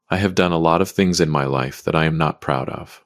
I have done a lot of things in my life that I am not proud of.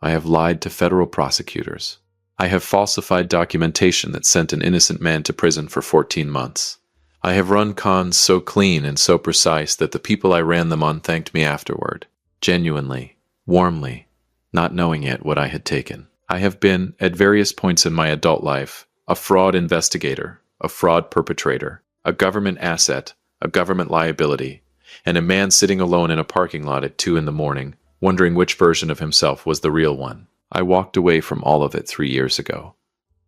I have lied to federal prosecutors. I have falsified documentation that sent an innocent man to prison for 14 months. I have run cons so clean and so precise that the people I ran them on thanked me afterward, genuinely, warmly, not knowing yet what I had taken. I have been, at various points in my adult life, a fraud investigator, a fraud perpetrator, a government asset, a government liability, and a man sitting alone in a parking lot at 2 a.m, wondering which version of himself was the real one. I walked away from all of it 3 years ago.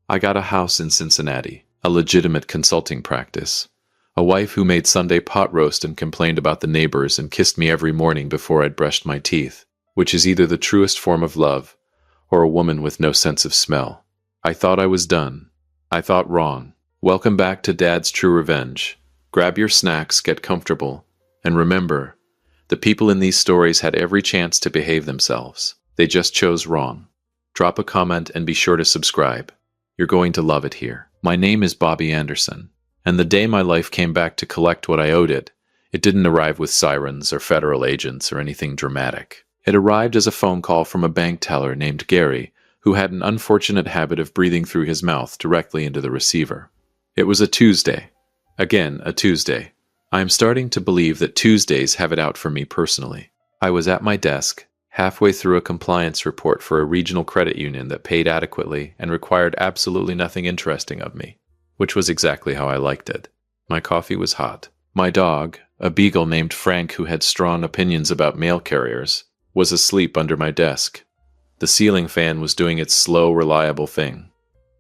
I got a house in Cincinnati, a legitimate consulting practice, a wife who made Sunday pot roast and complained about the neighbors and kissed me every morning before I'd brushed my teeth, which is either the truest form of love or a woman with no sense of smell. I thought I was done. I thought wrong. Welcome back to Dad's True Revenge. Grab your snacks, get comfortable, and remember, the people in these stories had every chance to behave themselves. They just chose wrong. Drop a comment and be sure to subscribe. You're going to love it here. My name is Bobby Anderson, and the day my life came back to collect what I owed it, it didn't arrive with sirens or federal agents or anything dramatic. It arrived as a phone call from a bank teller named Gary, who had an unfortunate habit of breathing through his mouth directly into the receiver. It was a Tuesday. Again, a Tuesday. I am starting to believe that Tuesdays have it out for me personally. I was at my desk, halfway through a compliance report for a regional credit union that paid adequately and required absolutely nothing interesting of me, which was exactly how I liked it. My coffee was hot. My dog, a beagle named Frank who had strong opinions about mail carriers, was asleep under my desk. The ceiling fan was doing its slow, reliable thing.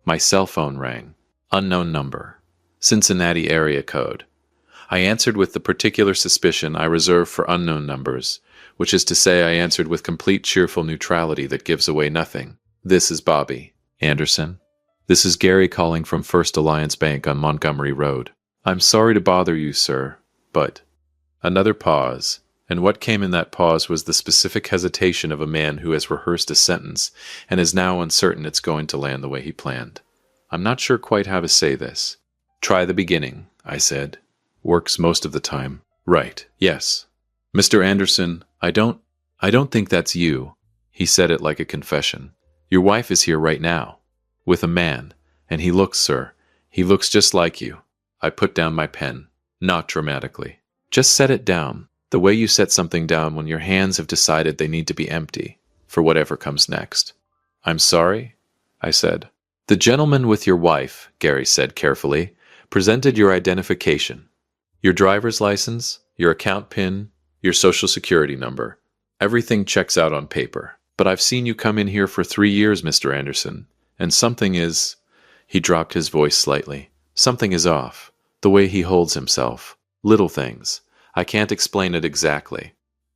My cell phone rang. Unknown number. Cincinnati area code. I answered with the particular suspicion I reserve for unknown numbers, which is to say I answered with complete cheerful neutrality that gives away nothing. This is Bobby Anderson. This is Gary calling from First Alliance Bank on Montgomery Road. I'm sorry to bother you, sir, but... Another pause, and what came in that pause was the specific hesitation of a man who has rehearsed a sentence and is now uncertain it's going to land the way he planned. I'm not sure quite how to say this. Try the beginning, I said. Works most of the time. Right, yes. Mr. Anderson, I don't think that's you. He said it like a confession. Your wife is here right now. With a man. And he looks, sir. He looks just like you. I put down my pen. Not dramatically. Just set it down. The way you set something down when your hands have decided they need to be empty. For whatever comes next. I'm sorry, I said. The gentleman with your wife, Gary said carefully, presented your identification. Your driver's license, your account PIN, your social security number. Everything checks out on paper. But I've seen you come in here for 3 years, Mr. Anderson, and something is... He dropped his voice slightly. Something is off. The way he holds himself. Little things. I can't explain it exactly.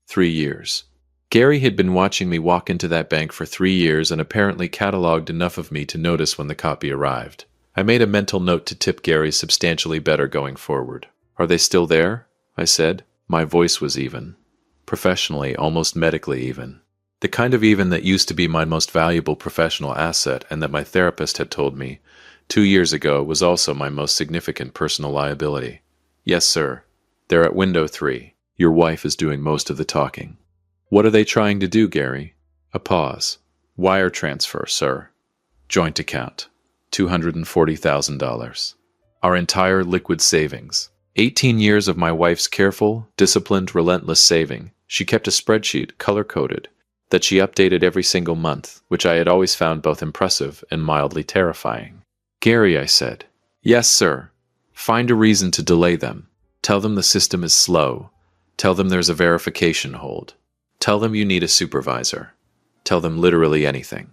3 years. Gary had been watching me walk into that bank for 3 years and apparently cataloged enough of me to notice when the copy arrived. I made a mental note to tip Gary substantially better going forward. Are they still there? I said. My voice was even. Professionally, almost medically even. The kind of even that used to be my most valuable professional asset and that my therapist had told me 2 years ago was also my most significant personal liability. Yes, sir. They're at window 3. Your wife is doing most of the talking. What are they trying to do, Gary? A pause. Wire transfer, sir. Joint account. $240,000. Our entire liquid savings. 18 years of my wife's careful, disciplined, relentless saving. She kept a spreadsheet, color-coded, that she updated every single month, which I had always found both impressive and mildly terrifying. Gary, I said. Yes, sir. Find a reason to delay them. Tell them the system is slow. Tell them there's a verification hold. Tell them you need a supervisor. Tell them literally anything.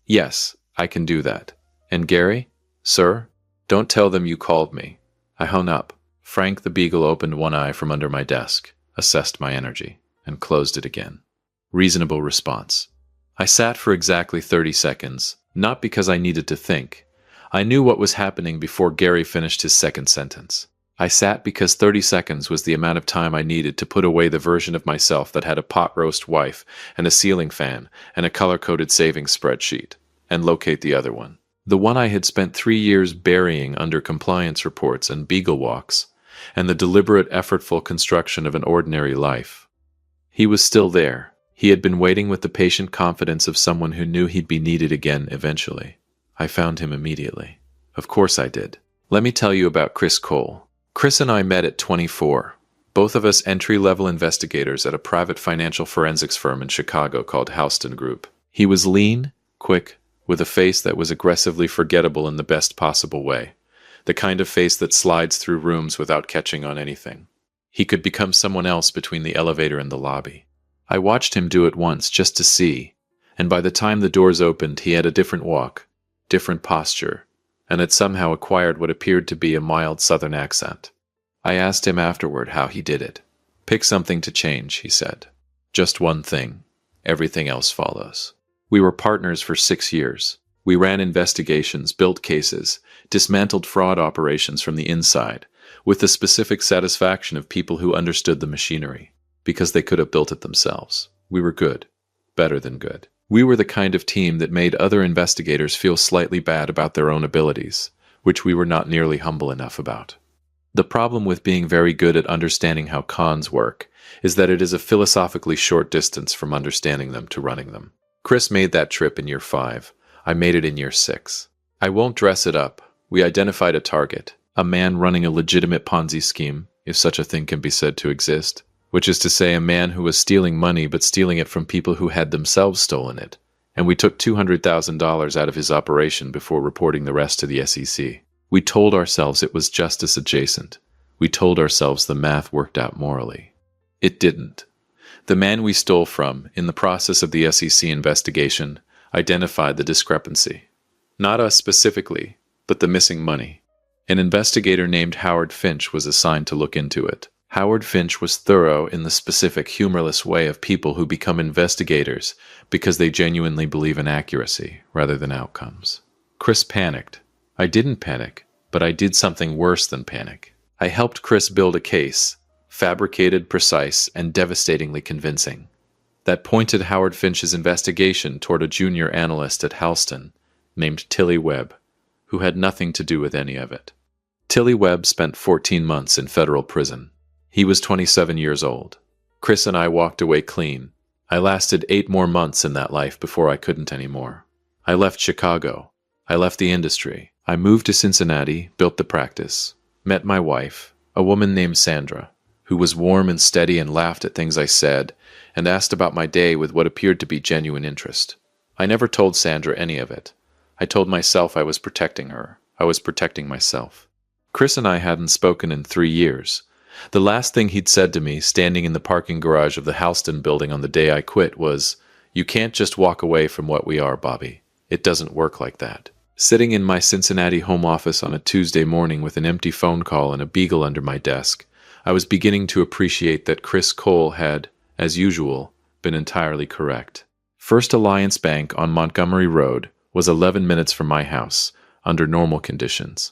Yes, I can do that. And Gary? Sir? Don't tell them you called me. I hung up. Frank the beagle opened one eye from under my desk, assessed my energy, and closed it again. Reasonable response. I sat for exactly 30 seconds, not because I needed to think. I knew what was happening before Gary finished his second sentence. I sat because 30 seconds was the amount of time I needed to put away the version of myself that had a pot roast wife and a ceiling fan and a color-coded savings spreadsheet, and locate the other one. The one I had spent 3 years burying under compliance reports and beagle walks, and the deliberate, effortful construction of an ordinary life. He was still there. He had been waiting with the patient confidence of someone who knew he'd be needed again eventually. I found him immediately. Of course I did. Let me tell you about Chris Cole. Chris and I met at 24. Both of us entry-level investigators at a private financial forensics firm in Chicago called Houston Group. He was lean, quick, with a face that was aggressively forgettable in the best possible way. The kind of face that slides through rooms without catching on anything. He could become someone else between the elevator and the lobby. I watched him do it once just to see, and by the time the doors opened he had a different walk, different posture, and had somehow acquired what appeared to be a mild southern accent. I asked him afterward how he did it. Pick something to change, he said. Just one thing. Everything else follows. We were partners for 6 years. We ran investigations, built cases, dismantled fraud operations from the inside, with the specific satisfaction of people who understood the machinery, because they could have built it themselves. We were good. Better than good. We were the kind of team that made other investigators feel slightly bad about their own abilities, which we were not nearly humble enough about. The problem with being very good at understanding how cons work is that it is a philosophically short distance from understanding them to running them. Chris made that trip in year 5. I made it in year 6. I won't dress it up. We identified a target, a man running a legitimate Ponzi scheme, if such a thing can be said to exist, which is to say a man who was stealing money but stealing it from people who had themselves stolen it, and we took $200,000 out of his operation before reporting the rest to the SEC. We told ourselves it was justice adjacent. We told ourselves the math worked out morally. It didn't. The man we stole from, in the process of the SEC investigation, identified the discrepancy. Not us specifically, but the missing money. An investigator named Howard Finch was assigned to look into it. Howard Finch was thorough in the specific humorless way of people who become investigators because they genuinely believe in accuracy rather than outcomes. Chris panicked. I didn't panic, but I did something worse than panic. I helped Chris build a case, fabricated, precise, and devastatingly convincing, that pointed Howard Finch's investigation toward a junior analyst at Halston named Tilly Webb, who had nothing to do with any of it. Tilly Webb spent 14 months in federal prison. He was 27 years old. Chris and I walked away clean. I lasted 8 more months in that life before I couldn't anymore. I left Chicago. I left the industry. I moved to Cincinnati, built the practice, met my wife, a woman named Sandra, who was warm and steady and laughed at things I said, and asked about my day with what appeared to be genuine interest. I never told Sandra any of it. I told myself I was protecting her. I was protecting myself. Chris and I hadn't spoken in 3 years. The last thing he'd said to me, standing in the parking garage of the Halston building on the day I quit, was, "You can't just walk away from what we are, Bobby. It doesn't work like that." Sitting in my Cincinnati home office on a Tuesday morning with an empty phone call and a beagle under my desk, I was beginning to appreciate that Chris Cole had, as usual, been entirely correct. First Alliance Bank on Montgomery Road was 11 minutes from my house, under normal conditions.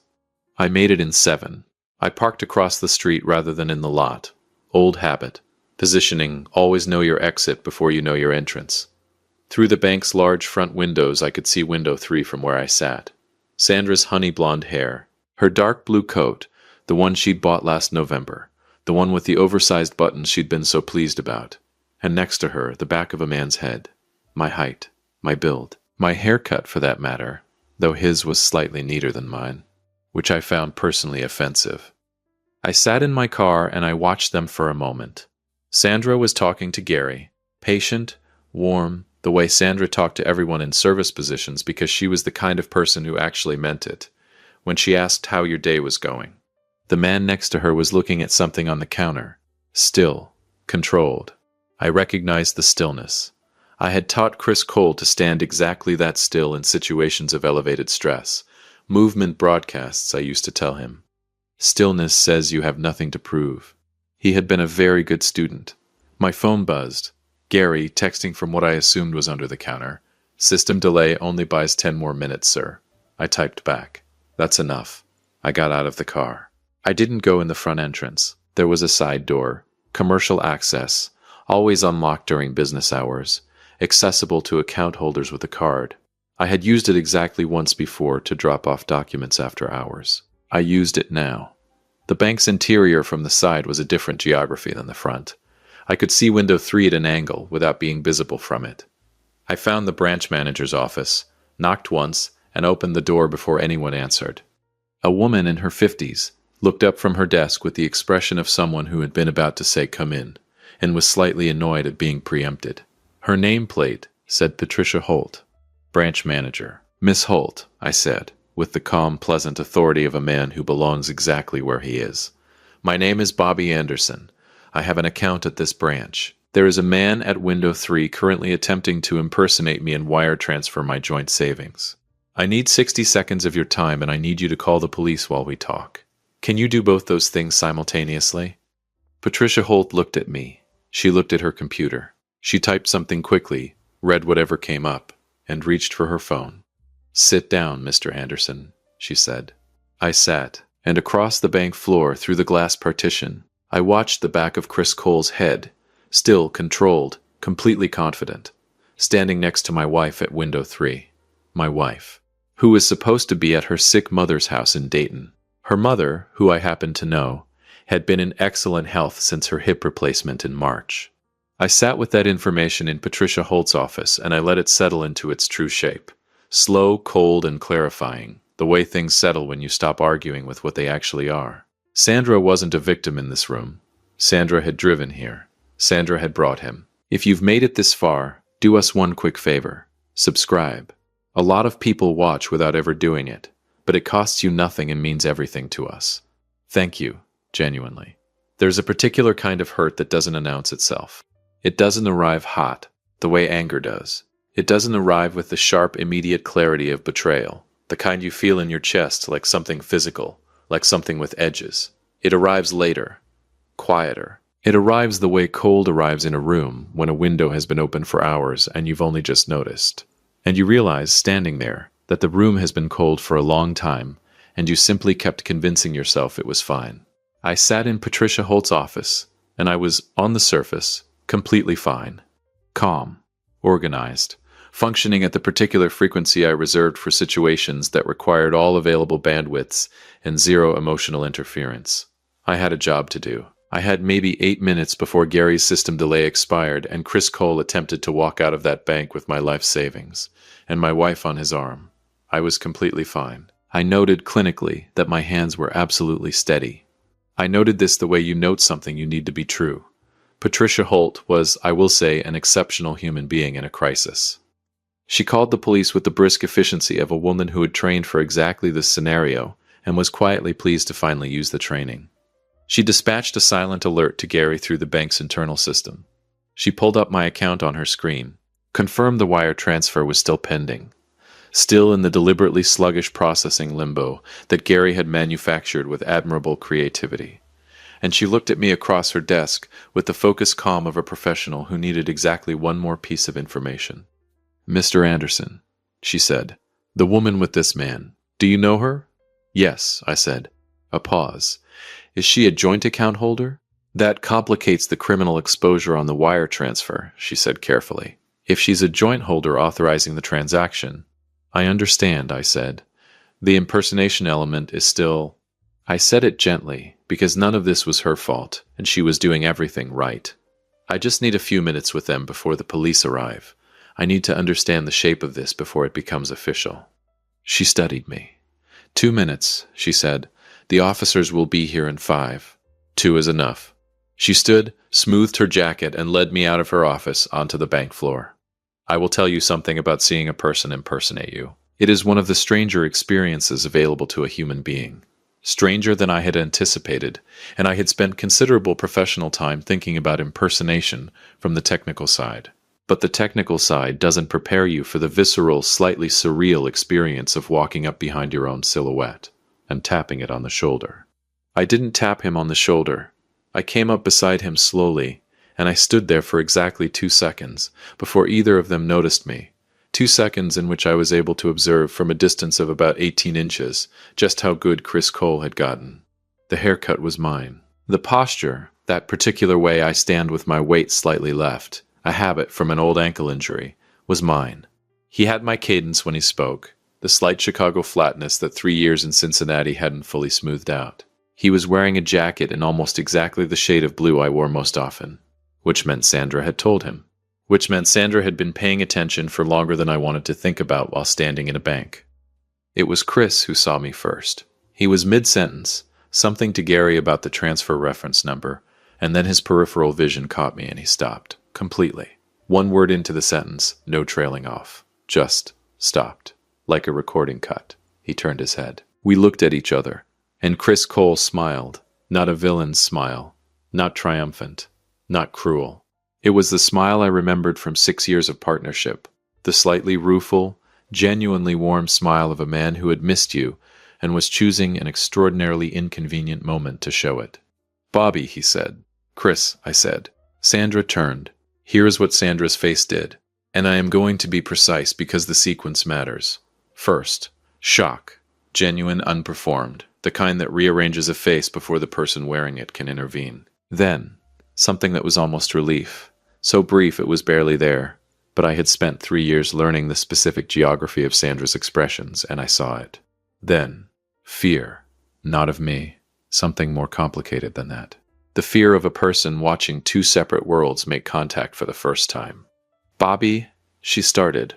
I made it in 7. I parked across the street rather than in the lot. Old habit. Positioning, always know your exit before you know your entrance. Through the bank's large front windows I could see window 3 from where I sat. Sandra's honey blonde hair, her dark blue coat, the one she'd bought last November, the one with the oversized buttons she'd been so pleased about, and next to her the back of a man's head. My height, my build, my haircut for that matter, though his was slightly neater than mine, which I found personally offensive. I sat in my car and I watched them for a moment. Sandra was talking to Gary, patient, warm, the way Sandra talked to everyone in service positions because she was the kind of person who actually meant it, when she asked how your day was going. The man next to her was looking at something on the counter, still, controlled. I recognized the stillness. I had taught Chris Cole to stand exactly that still in situations of elevated stress. Movement broadcasts, I used to tell him. Stillness says you have nothing to prove. He had been a very good student. My phone buzzed. Gary, texting from what I assumed was under the counter. "System delay only buys 10 more minutes, sir." I typed back. "That's enough." I got out of the car. I didn't go in the front entrance. There was a side door, commercial access, always unlocked during business hours, accessible to account holders with a card. I had used it exactly once before to drop off documents after hours. I used it now. The bank's interior from the side was a different geography than the front. I could see window 3 at an angle without being visible from it. I found the branch manager's office, knocked once, and opened the door before anyone answered. A woman in her 50s looked up from her desk with the expression of someone who had been about to say "come in," and was slightly annoyed at being preempted. Her nameplate said Patricia Holt, branch manager. "Miss Holt," I said, with the calm, pleasant authority of a man who belongs exactly where he is. "My name is Bobby Anderson. I have an account at this branch. There is a man at window 3 currently attempting to impersonate me and wire transfer my joint savings. I need 60 seconds of your time, and I need you to call the police while we talk. Can you do both those things simultaneously?" Patricia Holt looked at me. She looked at her computer. She typed something quickly, read whatever came up, and reached for her phone. "Sit down, Mr. Anderson," she said. I sat, and across the bank floor through the glass partition, I watched the back of Chris Cole's head, still controlled, completely confident, standing next to my wife at window 3. My wife, who was supposed to be at her sick mother's house in Dayton. Her mother, who I happened to know, had been in excellent health since her hip replacement in March. I sat with that information in Patricia Holt's office, and I let it settle into its true shape. Slow, cold, and clarifying, the way things settle when you stop arguing with what they actually are. Sandra wasn't a victim in this room. Sandra had driven here. Sandra had brought him. If you've made it this far, do us one quick favor. Subscribe. A lot of people watch without ever doing it, but it costs you nothing and means everything to us. Thank you, genuinely. There's a particular kind of hurt that doesn't announce itself. It doesn't arrive hot, the way anger does. It doesn't arrive with the sharp, immediate clarity of betrayal, the kind you feel in your chest like something physical, like something with edges. It arrives later, quieter. It arrives the way cold arrives in a room when a window has been open for hours and you've only just noticed. And you realize, standing there, that the room has been cold for a long time, and you simply kept convincing yourself it was fine. I sat in Patricia Holt's office, and I was, on the surface, completely fine. Calm, organized, functioning at the particular frequency I reserved for situations that required all available bandwidths and zero emotional interference. I had a job to do. I had maybe 8 minutes before Gary's system delay expired and Chris Cole attempted to walk out of that bank with my life savings, and my wife on his arm. I was completely fine. I noted clinically that my hands were absolutely steady. I noted this the way you note something you need to be true. Patricia Holt was, I will say, an exceptional human being in a crisis. She called the police with the brisk efficiency of a woman who had trained for exactly this scenario and was quietly pleased to finally use the training. She dispatched a silent alert to Gary through the bank's internal system. She pulled up my account on her screen, confirmed the wire transfer was still pending, still in the deliberately sluggish processing limbo that Gary had manufactured with admirable creativity. And she looked at me across her desk with the focused calm of a professional who needed exactly one more piece of information. "Mr. Anderson," she said, "the woman with this man, do you know her?" "Yes," I said. A pause. "Is she a joint account holder?" "That complicates the criminal exposure on the wire transfer," she said carefully. "If she's a joint holder authorizing the transaction—" "I understand," I said. "The impersonation element is still—" I said it gently, because none of this was her fault, and she was doing everything right. "I just need a few minutes with them before the police arrive. I need to understand the shape of this before it becomes official." She studied me. 2 minutes, she said. "The officers will be here in 5. 2 is enough." She stood, smoothed her jacket, and led me out of her office onto the bank floor. "I will tell you something about seeing a person impersonate you. It is one of the stranger experiences available to a human being. Stranger than I had anticipated, and I had spent considerable professional time thinking about impersonation from the technical side. But the technical side doesn't prepare you for the visceral, slightly surreal experience of walking up behind your own silhouette and tapping it on the shoulder. I didn't tap him on the shoulder. I came up beside him slowly, and I stood there for exactly 2 seconds before either of them noticed me. 2 seconds in which I was able to observe from a distance of about 18 inches just how good Chris Cole had gotten. The haircut was mine. The posture, that particular way I stand with my weight slightly left, a habit from an old ankle injury, was mine. He had my cadence when he spoke, the slight Chicago flatness that 3 years in Cincinnati hadn't fully smoothed out. He was wearing a jacket in almost exactly the shade of blue I wore most often. which meant Sandra had told him. Which meant Sandra had been paying attention for longer than I wanted to think about while standing in a bank. It was Chris who saw me first. He was mid-sentence, something to Gary about the transfer reference number, and then his peripheral vision caught me and he stopped, completely. One word into the sentence, no trailing off. Just stopped. Like a recording cut. He turned his head. We looked at each other, and Chris Cole smiled. Not a villain's smile. Not triumphant. Not cruel. It was the smile I remembered from 6 years of partnership. The slightly rueful, genuinely warm smile of a man who had missed you and was choosing an extraordinarily inconvenient moment to show it. "Bobby," he said. "Chris," I said. Sandra turned. Here is what Sandra's face did. And I am going to be precise because the sequence matters. First, shock. Genuine, unperformed. The kind that rearranges a face before the person wearing it can intervene. Then, something that was almost relief. So brief it was barely there. But I had spent 3 years learning the specific geography of Sandra's expressions, and I saw it. Then, fear. Not of me. Something more complicated than that. The fear of a person watching two separate worlds make contact for the first time. "Bobby," she started.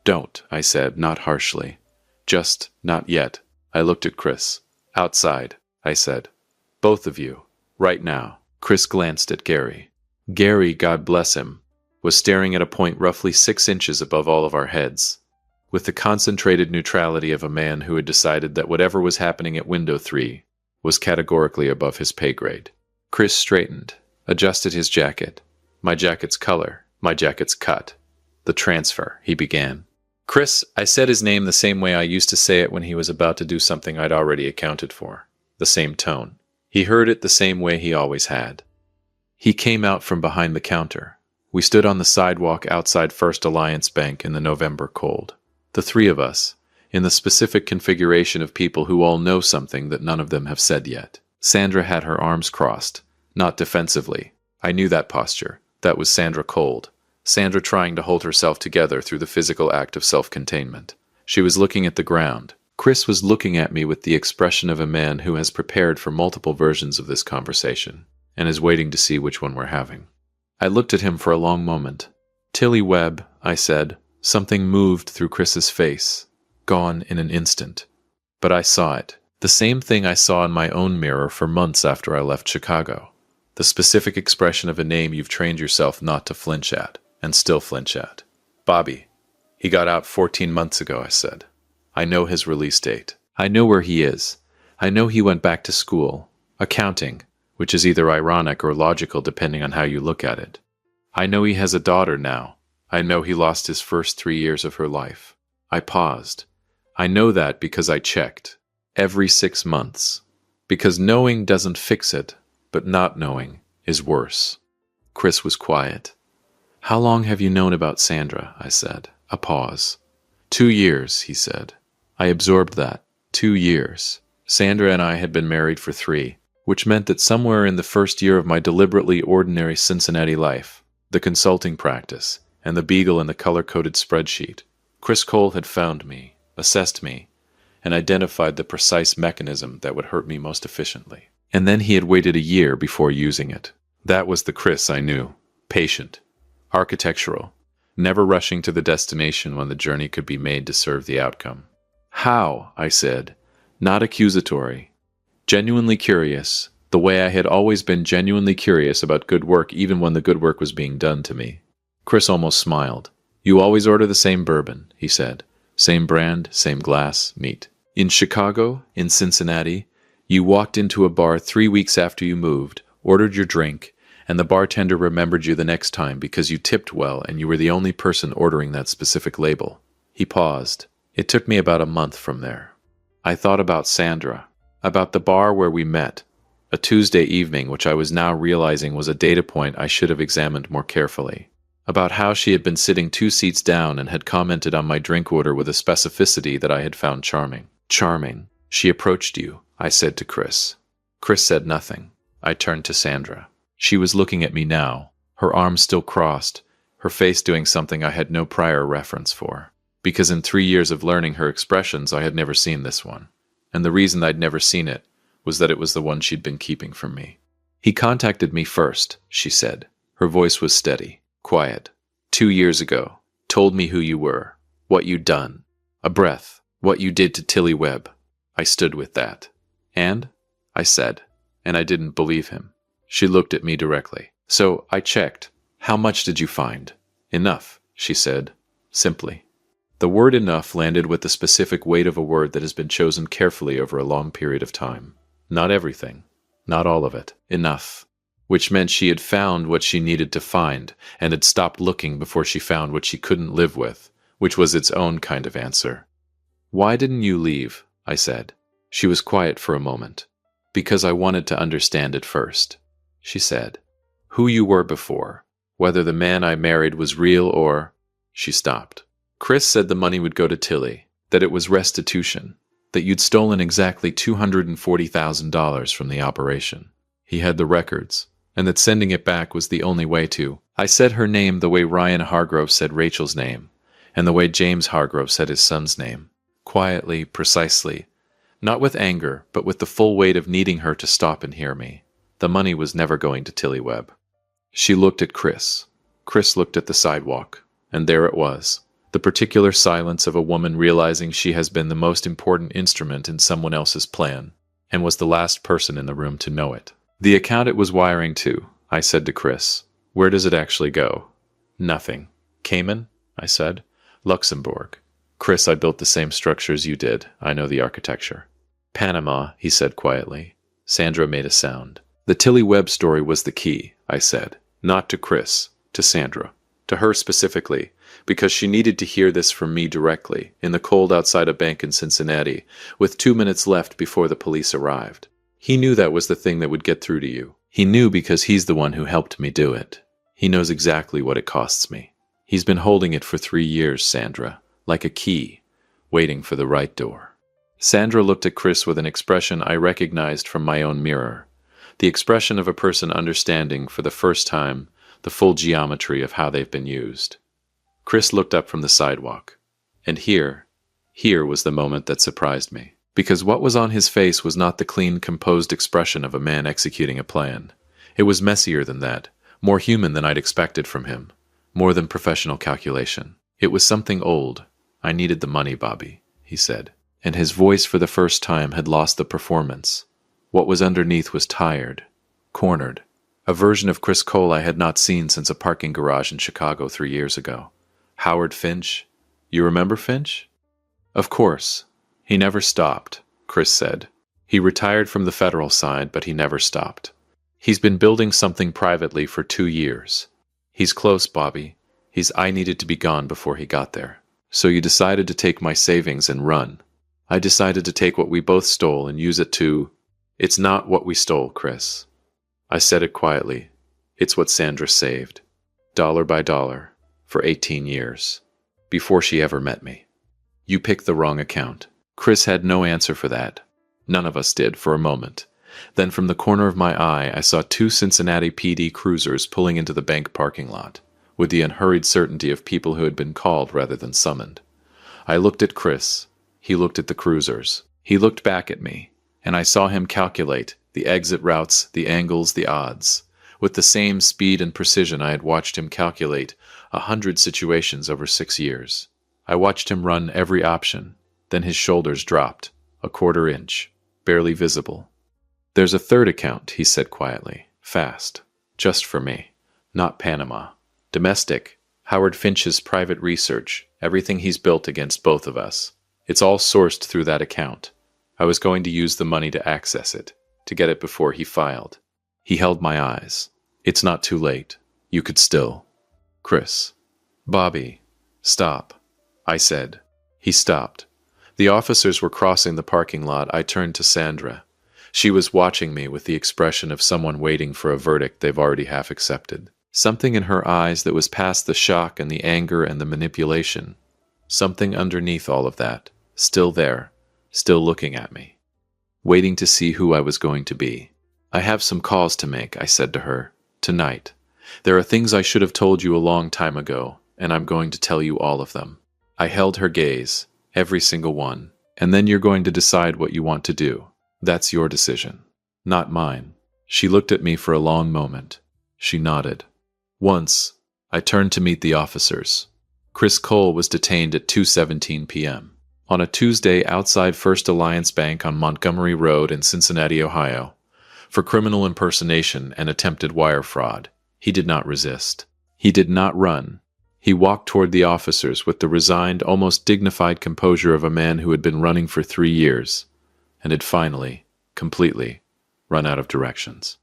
"Don't," I said, not harshly. "Just, not yet." I looked at Chris. "Outside," I said. "Both of you. Right now." Chris glanced at Gary. Gary, God bless him, was staring at a point roughly 6 inches above all of our heads, with the concentrated neutrality of a man who had decided that whatever was happening at window 3 was categorically above his pay grade. Chris straightened, adjusted his jacket. My jacket's color, my jacket's cut. "The transfer," he began. "Chris," I said his name the same way I used to say it when he was about to do something I'd already accounted for. The same tone. He heard it the same way he always had. He came out from behind the counter. We stood on the sidewalk outside First Alliance Bank in the November cold. The 3 of us, in the specific configuration of people who all know something that none of them have said yet. Sandra had her arms crossed, not defensively. I knew that posture. That was Sandra cold. Sandra trying to hold herself together through the physical act of self-containment. She was looking at the ground. Chris was looking at me with the expression of a man who has prepared for multiple versions of this conversation and is waiting to see which one we're having. I looked at him for a long moment. "Tilly Webb," I said. Something moved through Chris's face, gone in an instant. But I saw it. The same thing I saw in my own mirror for months after I left Chicago. The specific expression of a name you've trained yourself not to flinch at, and still flinch at. "Bobby. He got out 14 months ago," I said. "I know his release date. I know where he is. I know he went back to school. Accounting, which is either ironic or logical depending on how you look at it. I know he has a daughter now. I know he lost his first 3 years of her life." I paused. I know that because I checked. Every 6 months. Because knowing doesn't fix it, but not knowing is worse. Chris was quiet. "How long have you known about Sandra?" I said. A pause. 2 years, he said. I absorbed that. 2 years. Sandra and I had been married for 3, which meant that somewhere in the first year of my deliberately ordinary Cincinnati life, the consulting practice, and the beagle and the color-coded spreadsheet, Chris Cole had found me, assessed me, and identified the precise mechanism that would hurt me most efficiently. And then he had waited a year before using it. That was the Chris I knew. Patient. Architectural. Never rushing to the destination when the journey could be made to serve the outcome. "How?" I said. Not accusatory. Genuinely curious, the way I had always been genuinely curious about good work even when the good work was being done to me. Chris almost smiled. "You always order the same bourbon," he said. "Same brand, same glass, neat. In Chicago, in Cincinnati, you walked into a bar 3 weeks after you moved, ordered your drink, and the bartender remembered you the next time because you tipped well and you were the only person ordering that specific label." He paused. It took me about a month from there. I thought about Sandra, about the bar where we met, a Tuesday evening which I was now realizing was a data point I should have examined more carefully, about how she had been sitting 2 seats down and had commented on my drink order with a specificity that I had found charming. "Charming. She approached you," I said to Chris. Chris said nothing. I turned to Sandra. She was looking at me now, her arms still crossed, her face doing something I had no prior reference for. Because in 3 years of learning her expressions, I had never seen this one. And the reason I'd never seen it was that it was the one she'd been keeping from me. "He contacted me first," she said. Her voice was steady, quiet. 2 years ago. Told me who you were. What you'd done. A breath. What you did to Tilly Webb. I stood with that. And? I said. And I didn't believe him. She looked at me directly. So I checked. How much did you find? Enough, she said, simply. The word enough landed with the specific weight of a word that has been chosen carefully over a long period of time. Not everything. Not all of it. Enough. Which meant she had found what she needed to find, and had stopped looking before she found what she couldn't live with, which was its own kind of answer. Why didn't you leave? I said. She was quiet for a moment. Because I wanted to understand it first, she said. Who you were before. Whether the man I married was real or... She stopped. Chris said the money would go to Tilly, that it was restitution, that you'd stolen exactly $240,000 from the operation. He had the records, and that sending it back was the only way to. I said her name the way Ryan Hargrove said Rachel's name, and the way James Hargrove said his son's name. Quietly, precisely. Not with anger, but with the full weight of needing her to stop and hear me. The money was never going to Tilly Webb. She looked at Chris. Chris looked at the sidewalk, and there it was. The particular silence of a woman realizing she has been the most important instrument in someone else's plan, and was the last person in the room to know it. The account it was wiring to, I said to Chris. Where does it actually go? Nothing. Cayman? I said. Luxembourg. Chris, I built the same structures you did. I know the architecture. Panama, he said quietly. Sandra made a sound. The Tilly Webb story was the key, I said. Not to Chris, to Sandra. To her specifically, because she needed to hear this from me directly, in the cold outside a bank in Cincinnati, with 2 minutes left before the police arrived. He knew that was the thing that would get through to you. He knew because he's the one who helped me do it. He knows exactly what it costs me. He's been holding it for 3 years, Sandra, like a key, waiting for the right door. Sandra looked at Chris with an expression I recognized from my own mirror, the expression of a person understanding, for the first time, the full geometry of how they've been used. Chris looked up from the sidewalk, and here was the moment that surprised me, because what was on his face was not the clean, composed expression of a man executing a plan. It was messier than that, more human than I'd expected from him, more than professional calculation. It was something old. I needed the money, Bobby, he said, and his voice for the first time had lost the performance. What was underneath was tired, cornered, a version of Chris Cole I had not seen since a parking garage in Chicago 3 years ago. Howard Finch? You remember Finch? Of course. He never stopped, Chris said. He retired from the federal side, but he never stopped. He's been building something privately for 2 years. He's close, Bobby. I needed to be gone before he got there. So you decided to take my savings and run. I decided to take what we both stole and use it to... It's not what we stole, Chris. I said it quietly. It's what Sandra saved, dollar by dollar, for 18 years, before she ever met me. You picked the wrong account. Chris had no answer for that. None of us did for a moment. Then from the corner of my eye, I saw 2 Cincinnati PD cruisers pulling into the bank parking lot, with the unhurried certainty of people who had been called rather than summoned. I looked at Chris. He looked at the cruisers. He looked back at me, and I saw him calculate the exit routes, the angles, the odds, with the same speed and precision I had watched him calculate 100 situations over 6 years. I watched him run every option, then his shoulders dropped, a 1/4 inch, barely visible. There's a third account, he said quietly, fast, just for me, not Panama. Domestic, Howard Finch's private research, everything he's built against both of us. It's all sourced through that account. I was going to use the money to access it, to get it before he filed. He held my eyes. It's not too late. You could still. Chris. Bobby. Stop. I said. He stopped. The officers were crossing the parking lot. I turned to Sandra. She was watching me with the expression of someone waiting for a verdict they've already half accepted. Something in her eyes that was past the shock and the anger and the manipulation. Something underneath all of that. Still there. Still looking at me. Waiting to see who I was going to be. I have some calls to make, I said to her. Tonight. There are things I should have told you a long time ago, and I'm going to tell you all of them. I held her gaze, every single one, and then you're going to decide what you want to do. That's your decision, not mine. She looked at me for a long moment. She nodded. Once, I turned to meet the officers. Chris Cole was detained at 2:17 p.m. on a Tuesday outside First Alliance Bank on Montgomery Road in Cincinnati, Ohio, for criminal impersonation and attempted wire fraud. He did not resist. He did not run. He walked toward the officers with the resigned, almost dignified composure of a man who had been running for 3 years and had finally, completely, run out of directions.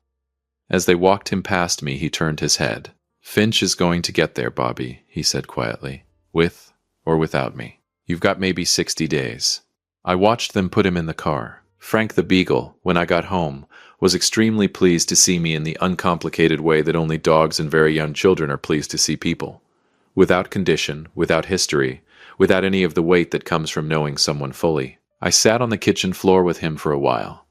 As they walked him past me, he turned his head. "Finch is going to get there, Bobby," he said quietly, "with or without me. You've got maybe 60 days. I watched them put him in the car. Frank the Beagle, when I got home, was extremely pleased to see me in the uncomplicated way that only dogs and very young children are pleased to see people. Without condition, without history, without any of the weight that comes from knowing someone fully. I sat on the kitchen floor with him for a while.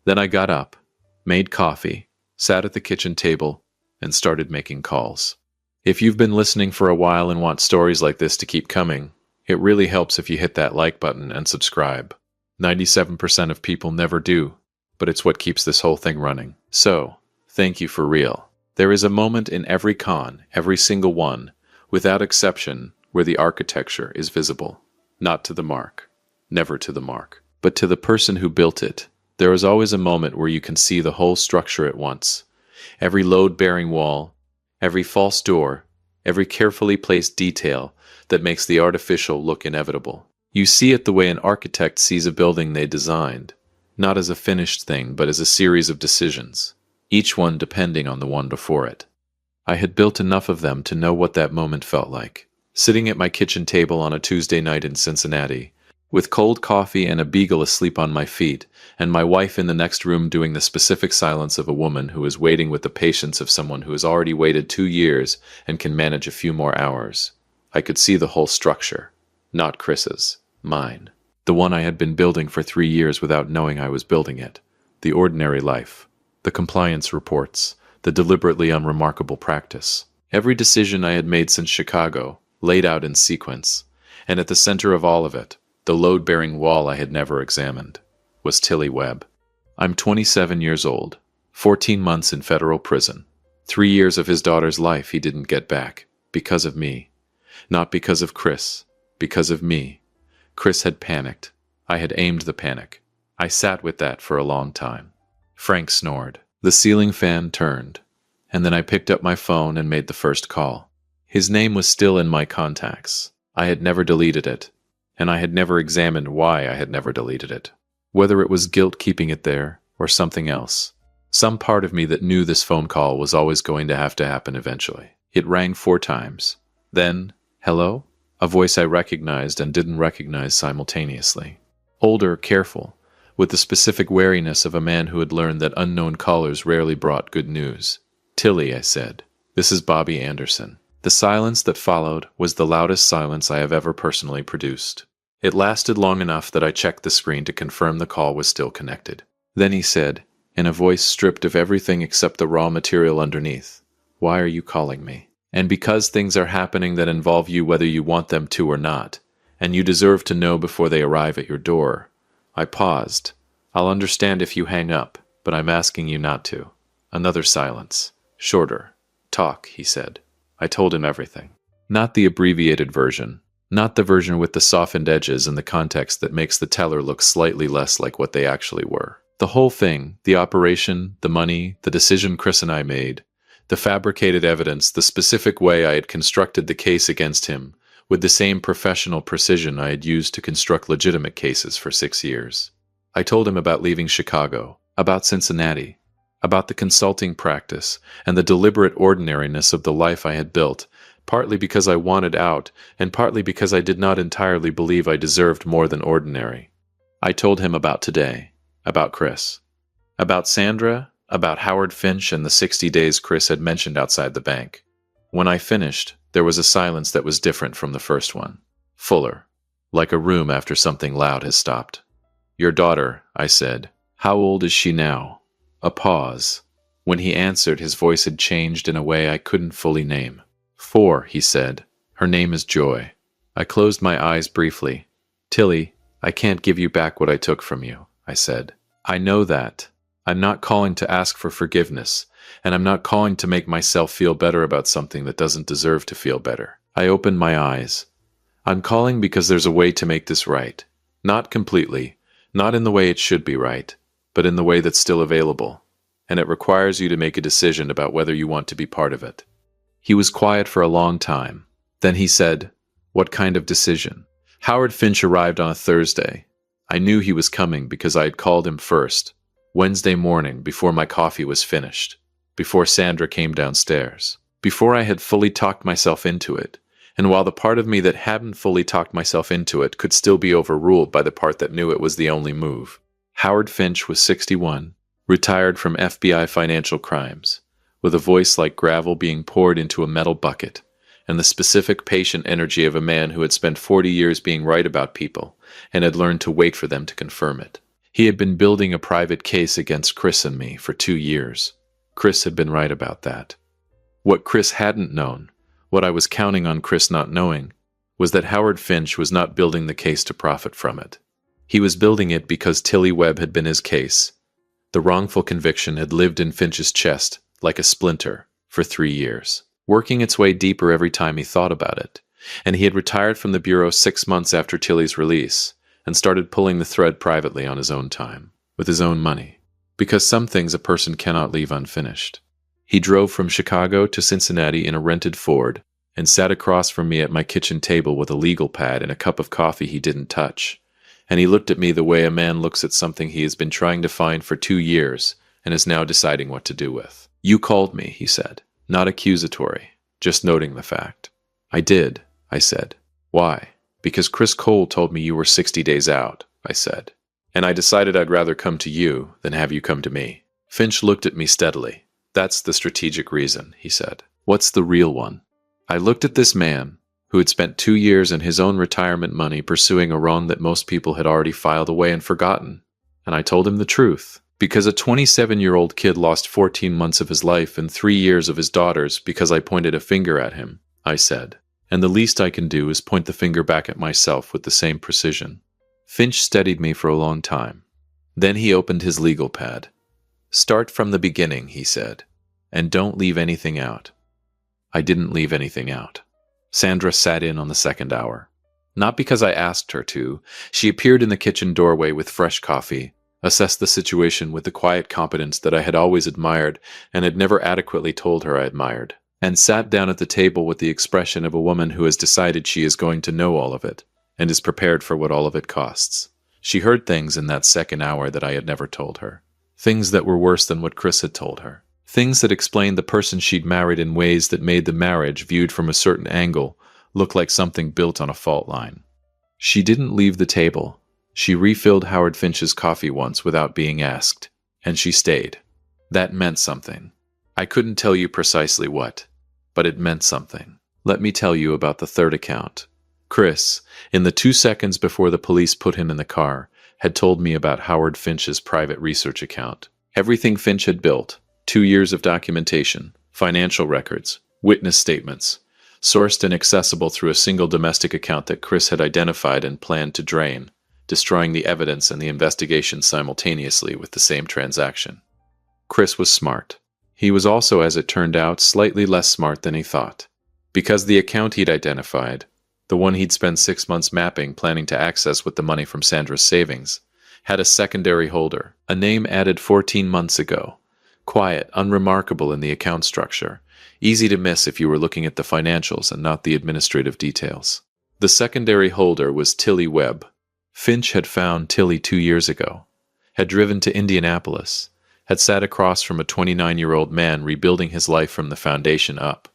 Then I got up, made coffee, sat at the kitchen table, and started making calls. If you've been listening for a while and want stories like this to keep coming, it really helps if you hit that like button and subscribe. 97% of people never do, but it's what keeps this whole thing running. So, thank you for real. There is a moment in every con, every single one, without exception, where the architecture is visible. Not to the mark. Never to the mark. But to the person who built it, there is always a moment where you can see the whole structure at once. Every load-bearing wall, every false door, every carefully placed detail that makes the artificial look inevitable. You see it the way an architect sees a building they designed, not as a finished thing, but as a series of decisions, each one depending on the one before it. I had built enough of them to know what that moment felt like. Sitting at my kitchen table on a Tuesday night in Cincinnati, with cold coffee and a beagle asleep on my feet, and my wife in the next room doing the specific silence of a woman who is waiting with the patience of someone who has already waited 2 years and can manage a few more hours. I could see the whole structure. Not Chris's. Mine. The one I had been building for 3 years without knowing I was building it. The ordinary life. The compliance reports. The deliberately unremarkable practice. Every decision I had made since Chicago, laid out in sequence. And at the center of all of it, the load-bearing wall I had never examined, was Tilly Webb. I'm 27 years old, 14 months in federal prison. 3 years of his daughter's life he didn't get back, because of me. Not because of Chris, because of me. Chris had panicked. I had aimed the panic. I sat with that for a long time. Frank snored. The ceiling fan turned, and then I picked up my phone and made the first call. His name was still in my contacts. I had never deleted it, and I had never examined why I had never deleted it. Whether it was guilt keeping it there, or something else. Some part of me that knew this phone call was always going to have to happen eventually. It rang 4 times. Then, hello? A voice I recognized and didn't recognize simultaneously. Older, careful, with the specific wariness of a man who had learned that unknown callers rarely brought good news. "Tilly," I said. "This is Bobby Anderson." The silence that followed was the loudest silence I have ever personally produced. It lasted long enough that I checked the screen to confirm the call was still connected. Then he said, in a voice stripped of everything except the raw material underneath, "Why are you calling me? And because things are happening that involve you whether you want them to or not, and you deserve to know before they arrive at your door." I paused. "I'll understand if you hang up, but I'm asking you not to." Another silence. Shorter. "Talk," he said. I told him everything. Not the abbreviated version. Not the version with the softened edges and the context that makes the teller look slightly less like what they actually were. The whole thing, the operation, the money, the decision Chris and I made, the fabricated evidence, the specific way I had constructed the case against him, with the same professional precision I had used to construct legitimate cases for 6 years. I told him about leaving Chicago, about Cincinnati, about the consulting practice, and the deliberate ordinariness of the life I had built, partly because I wanted out, and partly because I did not entirely believe I deserved more than ordinary. I told him about today, about Chris, about Sandra, about Howard Finch and the 60 days Chris had mentioned outside the bank. When I finished, there was a silence that was different from the first one. Fuller, like a room after something loud has stopped. "Your daughter," I said. "How old is she now?" A pause. When he answered, his voice had changed in a way I couldn't fully name. "4, he said. "Her name is Joy." I closed my eyes briefly. "Tilly, I can't give you back what I took from you," I said. "I know that. I'm not calling to ask for forgiveness, and I'm not calling to make myself feel better about something that doesn't deserve to feel better. I opened my eyes. I'm calling because there's a way to make this right. Not completely, not in the way it should be right, but in the way that's still available. And it requires you to make a decision about whether you want to be part of it. He was quiet for a long time. Then he said, "What kind of decision?" Howard Finch arrived on a Thursday. I knew he was coming because I had called him first, Wednesday morning before my coffee was finished, before Sandra came downstairs, before I had fully talked myself into it. And while the part of me that hadn't fully talked myself into it could still be overruled by the part that knew it was the only move. Howard Finch was 61, retired from FBI financial crimes, with a voice like gravel being poured into a metal bucket, and the specific patient energy of a man who had spent 40 years being right about people and had learned to wait for them to confirm it. He had been building a private case against Chris and me for 2 years. Chris had been right about that. What Chris hadn't known, what I was counting on Chris not knowing, was that Howard Finch was not building the case to profit from it. He was building it because Tilly Webb had been his case. The wrongful conviction had lived in Finch's chest, like a splinter, for 3 years, working its way deeper every time he thought about it. And he had retired from the Bureau 6 months after Tilly's release, and started pulling the thread privately on his own time, with his own money, because some things a person cannot leave unfinished. He drove from Chicago to Cincinnati in a rented Ford, and sat across from me at my kitchen table with a legal pad and a cup of coffee he didn't touch. And he looked at me the way a man looks at something he has been trying to find for 2 years, and is now deciding what to do with. "You called me," he said, not accusatory, just noting the fact. "I did," I said. "Why?" "Because Chris Cole told me you were 60 days out," I said. "And I decided I'd rather come to you than have you come to me." Finch looked at me steadily. "That's the strategic reason," he said. "What's the real one?" I looked at this man, who had spent 2 years and his own retirement money pursuing a wrong that most people had already filed away and forgotten, and I told him the truth. Because a 27-year-old kid lost 14 months of his life and 3 years of his daughter's because I pointed a finger at him, I said. And the least I can do is point the finger back at myself with the same precision. Finch steadied me for a long time. Then he opened his legal pad. "Start from the beginning," he said, "and don't leave anything out." I didn't leave anything out. Sandra sat in on the second hour. Not because I asked her to. She appeared in the kitchen doorway with fresh coffee, assessed the situation with the quiet competence that I had always admired and had never adequately told her I admired, and sat down at the table with the expression of a woman who has decided she is going to know all of it, and is prepared for what all of it costs. She heard things in that second hour that I had never told her. Things that were worse than what Chris had told her. Things that explained the person she'd married in ways that made the marriage, viewed from a certain angle, look like something built on a fault line. She didn't leave the table. She refilled Howard Finch's coffee once without being asked, and she stayed. That meant something. I couldn't tell you precisely what, but it meant something. Let me tell you about the third account. Chris, in the 2 seconds before the police put him in the car, had told me about Howard Finch's private research account. Everything Finch had built, 2 years of documentation, financial records, witness statements, sourced and accessible through a single domestic account that Chris had identified and planned to drain, destroying the evidence and the investigation simultaneously with the same transaction. Chris was smart. He was also, as it turned out, slightly less smart than he thought. Because the account he'd identified, the one he'd spent 6 months mapping, planning to access with the money from Sandra's savings, had a secondary holder, a name added 14 months ago. Quiet, unremarkable in the account structure, easy to miss if you were looking at the financials and not the administrative details. The secondary holder was Tilly Webb. Finch had found Tilly 2 years ago, had driven to Indianapolis, had sat across from a 29-year-old man rebuilding his life from the foundation up,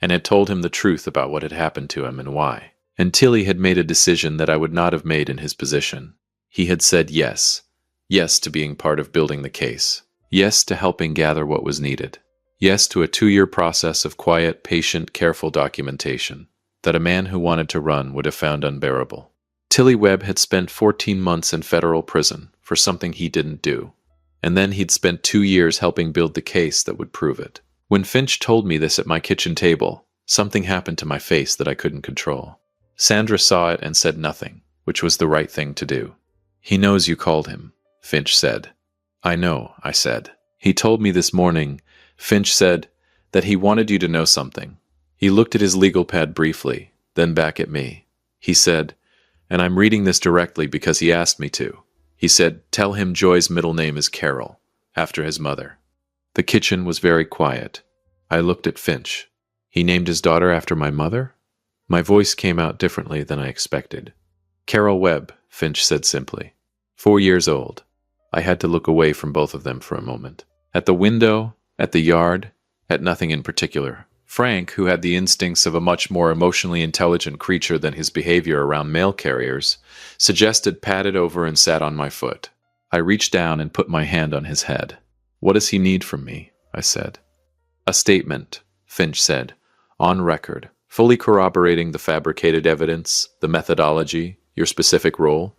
and had told him the truth about what had happened to him and why. And Tilly had made a decision that I would not have made in his position. He had said yes. Yes to being part of building the case. Yes to helping gather what was needed. Yes to a 2-year process of quiet, patient, careful documentation that a man who wanted to run would have found unbearable. Tilly Webb had spent 14 months in federal prison for something he didn't do, and then he'd spent 2 years helping build the case that would prove it. When Finch told me this at my kitchen table, something happened to my face that I couldn't control. Sandra saw it and said nothing, which was the right thing to do. "He knows you called him," Finch said. "I know," I said. "He told me this morning Finch said that he wanted you to know something. He looked at his legal pad briefly, then back at me. He said, and I'm reading this directly because he asked me to. He said, tell him Joy's middle name is Carol, after his mother. The kitchen was very quiet. I looked at Finch. He named his daughter after my mother? My voice came out differently than I expected. Carol Webb, Finch said simply. 4 years old. I had to look away from both of them for a moment. At the window, at the yard, at nothing in particular. Frank, who had the instincts of a much more emotionally intelligent creature than his behavior around mail carriers, suggested patted over and sat on my foot. I reached down and put my hand on his head. What does he need from me? I said. A statement, Finch said, on record, fully corroborating the fabricated evidence, the methodology, your specific role.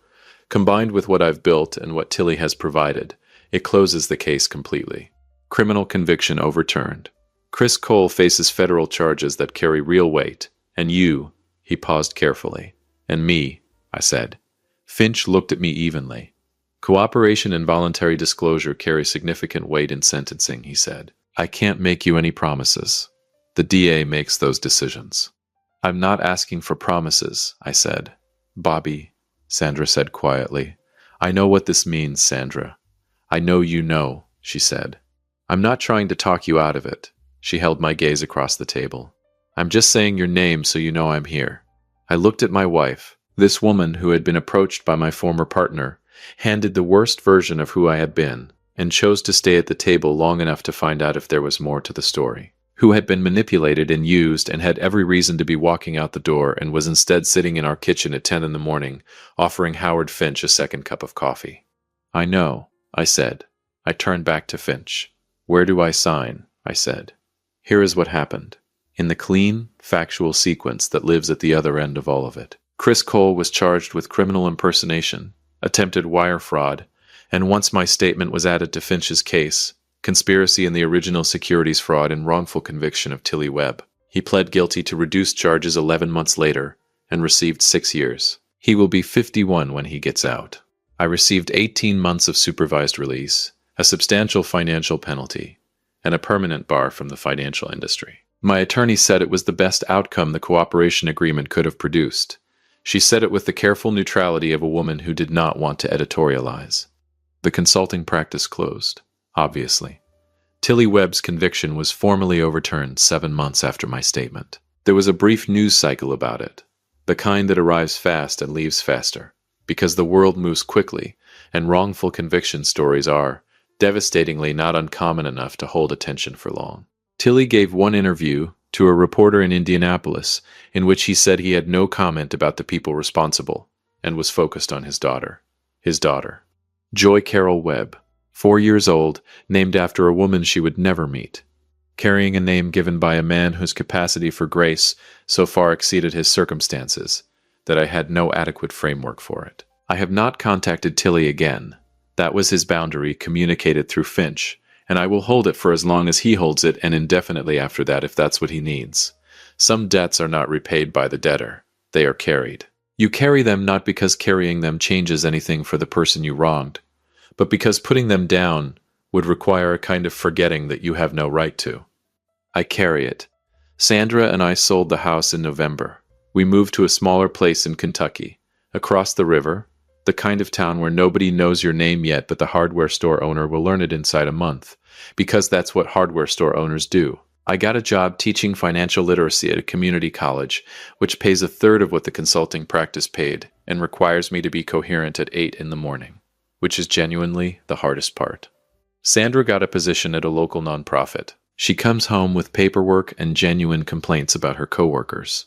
Combined with what I've built and what Tilly has provided, it closes the case completely. Criminal conviction overturned. Chris Cole faces federal charges that carry real weight, and you, he paused carefully, and me, I said. Finch looked at me evenly. Cooperation and voluntary disclosure carry significant weight in sentencing, he said. I can't make you any promises. The DA makes those decisions. I'm not asking for promises, I said. Bobby, Sandra said quietly. I know what this means, Sandra. I know you know, she said. I'm not trying to talk you out of it. She held my gaze across the table. I'm just saying your name so you know I'm here. I looked at my wife, this woman who had been approached by my former partner, handed the worst version of who I had been, and chose to stay at the table long enough to find out if there was more to the story. Who had been manipulated and used and had every reason to be walking out the door and was instead sitting in our kitchen at 10 in the morning, offering Howard Finch a second cup of coffee. I know, I said. I turned back to Finch. Where do I sign? I said. Here is what happened, in the clean, factual sequence that lives at the other end of all of it. Chris Cole was charged with criminal impersonation, attempted wire fraud, and once my statement was added to Finch's case, conspiracy in the original securities fraud and wrongful conviction of Tilly Webb. He pled guilty to reduced charges 11 months later and received 6 years. He will be 51 when he gets out. I received 18 months of supervised release, a substantial financial penalty, and a permanent bar from the financial industry. My attorney said it was the best outcome the cooperation agreement could have produced. She said it with the careful neutrality of a woman who did not want to editorialize. The consulting practice closed, obviously. Tilly Webb's conviction was formally overturned 7 months after my statement. There was a brief news cycle about it, the kind that arrives fast and leaves faster, because the world moves quickly, and wrongful conviction stories are, devastatingly not uncommon enough to hold attention for long. Tilly gave one interview to a reporter in Indianapolis in which he said he had no comment about the people responsible and was focused on his daughter. His daughter, Joy Carol Webb, 4 years old, named after a woman she would never meet, carrying a name given by a man whose capacity for grace so far exceeded his circumstances that I had no adequate framework for it. I have not contacted Tilly again. That was his boundary, communicated through Finch, and I will hold it for as long as he holds it and indefinitely after that if that's what he needs. Some debts are not repaid by the debtor. They are carried. You carry them not because carrying them changes anything for the person you wronged, but because putting them down would require a kind of forgetting that you have no right to. I carry it. Sandra and I sold the house in November. We moved to a smaller place in Kentucky, across the river, the kind of town where nobody knows your name yet, but the hardware store owner will learn it inside a month, because that's what hardware store owners do. I got a job teaching financial literacy at a community college, which pays a third of what the consulting practice paid and requires me to be coherent at 8 in the morning, which is genuinely the hardest part. Sandra got a position at a local nonprofit. She comes home with paperwork and genuine complaints about her coworkers,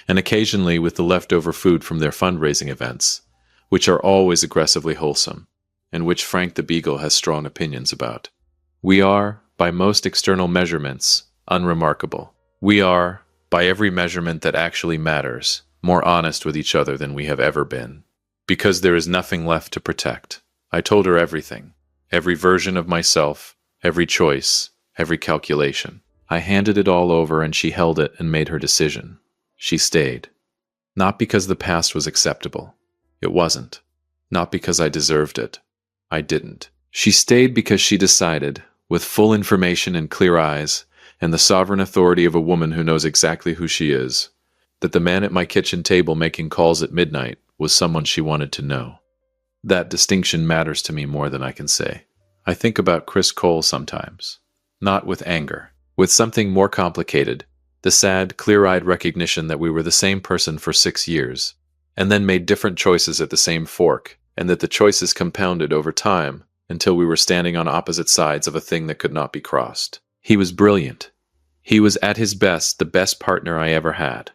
and occasionally with the leftover food from their fundraising events, which are always aggressively wholesome, and which Frank the Beagle has strong opinions about. We are, by most external measurements, unremarkable. We are, by every measurement that actually matters, more honest with each other than we have ever been. Because there is nothing left to protect. I told her everything. Every version of myself, every choice, every calculation. I handed it all over and she held it and made her decision. She stayed. Not because the past was acceptable. It wasn't. Not because I deserved it. I didn't. She stayed because she decided, with full information and clear eyes, and the sovereign authority of a woman who knows exactly who she is, that the man at my kitchen table making calls at midnight was someone she wanted to know. That distinction matters to me more than I can say. I think about Chris Cole sometimes, not with anger, with something more complicated, the sad, clear-eyed recognition that we were the same person for 6 years, and then made different choices at the same fork, and that the choices compounded over time until we were standing on opposite sides of a thing that could not be crossed. He was brilliant. He was at his best the best partner I ever had,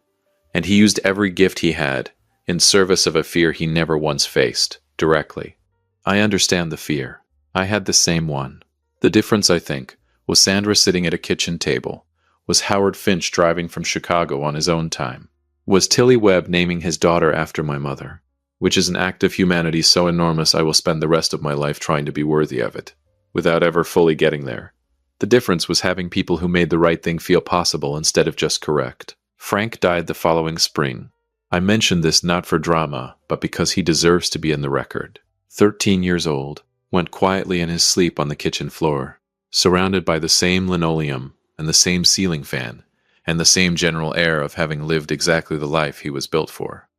and he used every gift he had in service of a fear he never once faced, directly. I understand the fear. I had the same one. The difference, I think, was Sandra sitting at a kitchen table, was Howard Finch driving from Chicago on his own time, was Tilly Webb naming his daughter after my mother, which is an act of humanity so enormous I will spend the rest of my life trying to be worthy of it, without ever fully getting there. The difference was having people who made the right thing feel possible instead of just correct. Frank died the following spring. I mention this not for drama, but because he deserves to be in the record. 13 years old, went quietly in his sleep on the kitchen floor, surrounded by the same linoleum and the same ceiling fan, and the same general air of having lived exactly the life he was built for.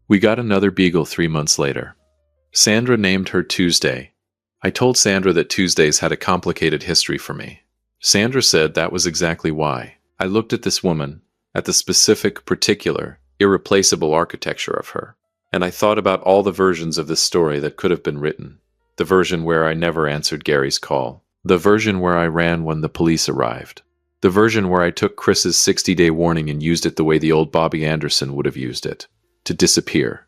We got another beagle 3 months later. Sandra named her Tuesday. I told Sandra that Tuesdays had a complicated history for me. Sandra said that was exactly why. I looked at this woman, at the specific, particular, irreplaceable architecture of her, and I thought about all the versions of this story that could have been written. The version where I never answered Gary's call. The version where I ran when the police arrived. The version where I took Chris's 60-day warning and used it the way the old Bobby Anderson would have used it. To disappear.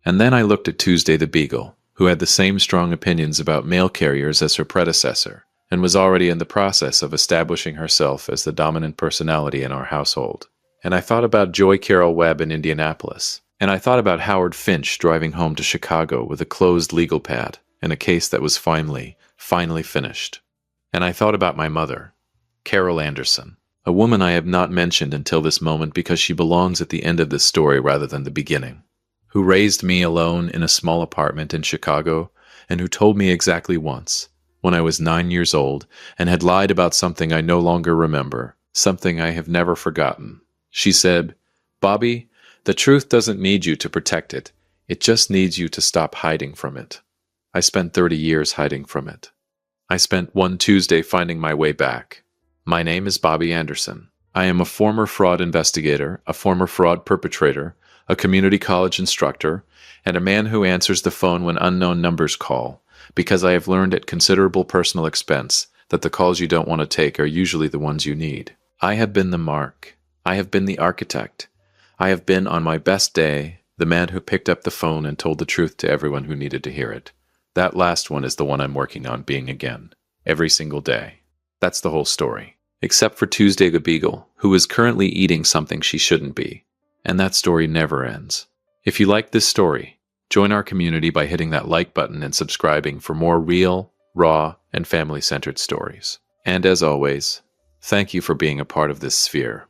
And then I looked at Tuesday the Beagle, who had the same strong opinions about mail carriers as her predecessor, and was already in the process of establishing herself as the dominant personality in our household. And I thought about Joy Carol Webb in Indianapolis. And I thought about Howard Finch driving home to Chicago with a closed legal pad and a case that was finally finished. And I thought about my mother, Carol Anderson, a woman I have not mentioned until this moment because she belongs at the end of this story rather than the beginning, who raised me alone in a small apartment in Chicago and who told me exactly once, when I was 9 years old and had lied about something I no longer remember, something I have never forgotten. She said, "Bobby, the truth doesn't need you to protect it. It just needs you to stop hiding from it." I spent 30 years hiding from it. I spent one Tuesday finding my way back. My name is Bobby Anderson. I am a former fraud investigator, a former fraud perpetrator, a community college instructor, and a man who answers the phone when unknown numbers call, because I have learned at considerable personal expense that the calls you don't want to take are usually the ones you need. I have been the mark. I have been the architect. I have been, on my best day, the man who picked up the phone and told the truth to everyone who needed to hear it. That last one is the one I'm working on being again, every single day. That's the whole story. Except for Tuesday the Beagle, who is currently eating something she shouldn't be. And that story never ends. If you like this story, join our community by hitting that like button and subscribing for more real, raw, and family-centered stories. And as always, thank you for being a part of this sphere.